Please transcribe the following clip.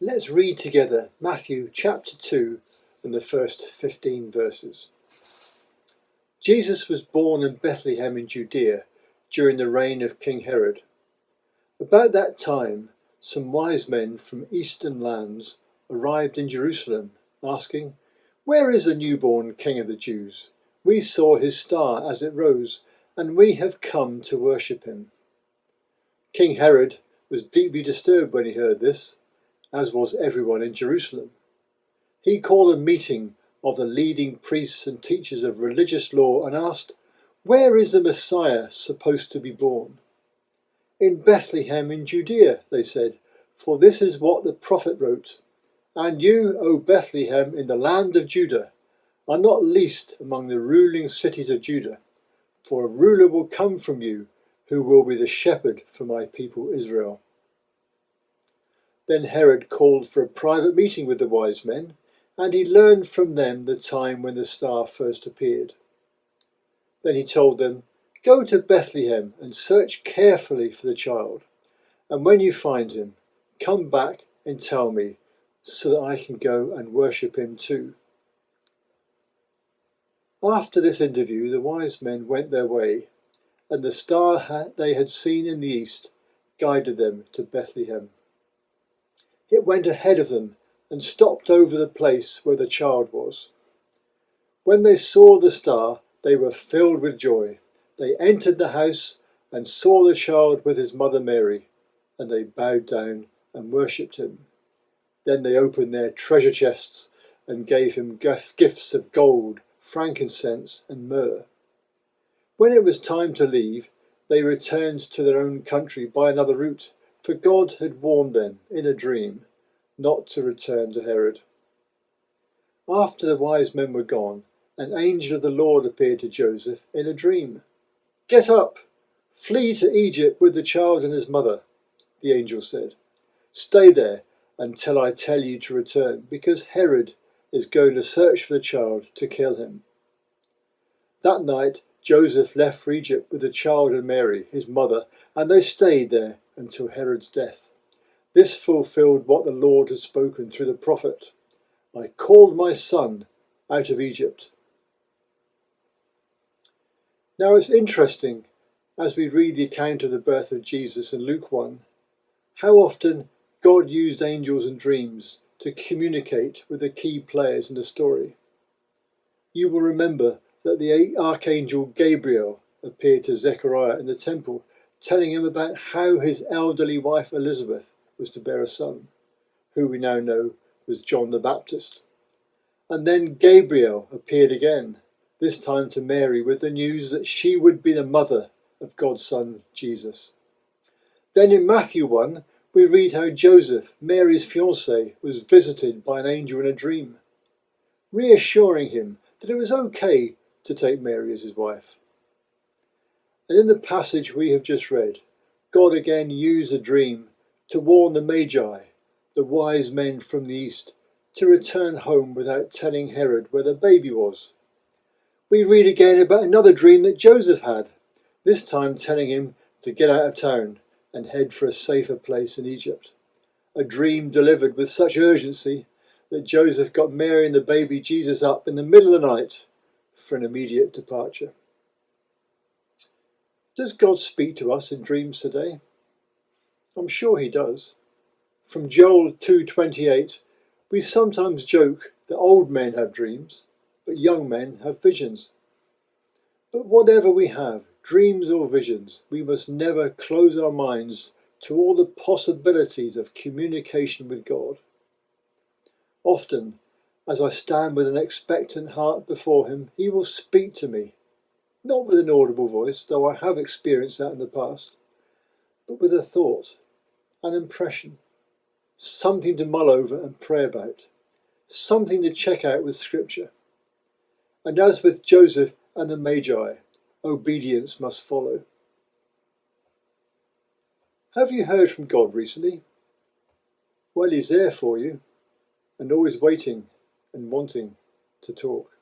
Let's read together Matthew chapter 2 and the first 15 verses. Jesus was born in Bethlehem in Judea during the reign of King Herod. About that time, some wise men from eastern lands arrived in Jerusalem, asking, "Where is the newborn King of the Jews? We saw his star as it rose, and we have come to worship him." King Herod was deeply disturbed when he heard this, as was everyone in Jerusalem. He called a meeting of the leading priests and teachers of religious law and asked, "Where is the Messiah supposed to be born?" "In Bethlehem in Judea," they said, "for this is what the prophet wrote. And you, O Bethlehem, in the land of Judah, are not least among the ruling cities of Judah, for a ruler will come from you who will be the shepherd for my people Israel." Then Herod called for a private meeting with the wise men, and he learned from them the time when the star first appeared. Then he told them, "Go to Bethlehem and search carefully for the child, and when you find him, come back and tell me, so that I can go and worship him too." After this interview, the wise men went their way, and the star they had seen in the east guided them to Bethlehem. It went ahead of them and stopped over the place where the child was. When they saw the star, they were filled with joy. They entered the house and saw the child with his mother Mary, and they bowed down and worshipped him. Then they opened their treasure chests and gave him gifts of gold, frankincense, and myrrh. When it was time to leave, they returned to their own country by another route, for God had warned them in a dream not to return to Herod. After the wise men were gone, an angel of the Lord appeared to Joseph in a dream. "Get up, flee to Egypt with the child and his mother," the angel said. "Stay there until I tell you to return, because Herod is going to search for the child to kill him." That night Joseph left for Egypt with the child and Mary, his mother, and they stayed there until Herod's death. This fulfilled what the Lord had spoken through the prophet, "I called my son out of Egypt." Now it's interesting, as we read the account of the birth of Jesus in Luke 1, how often God used angels in dreams to communicate with the key players in the story. You will remember that the archangel Gabriel appeared to Zechariah in the temple, telling him about how his elderly wife Elizabeth was to bear a son, who we now know was John the Baptist. And then Gabriel appeared again, this time to Mary, with the news that she would be the mother of God's son Jesus. Then in Matthew 1, we read how Joseph, Mary's fiancé, was visited by an angel in a dream, reassuring him that it was okay to take Mary as his wife. And in the passage we have just read, God again used a dream to warn the Magi, the wise men from the east, to return home without telling Herod where the baby was. We read again about another dream that Joseph had, this time telling him to get out of town and head for a safer place in Egypt. A dream delivered with such urgency that Joseph got Mary and the baby Jesus up in the middle of the night for an immediate departure. Does God speak to us in dreams today? I'm sure he does. From Joel 2:28, we sometimes joke that old men have dreams, but young men have visions. But whatever we have, dreams or visions, we must never close our minds to all the possibilities of communication with God. Often, as I stand with an expectant heart before him, he will speak to me, not with an audible voice, though I have experienced that in the past, but with a thought, an impression, something to mull over and pray about, something to check out with Scripture. And as with Joseph and the Magi, obedience must follow. Have you heard from God recently? Well, he's there for you, and always waiting and wanting to talk.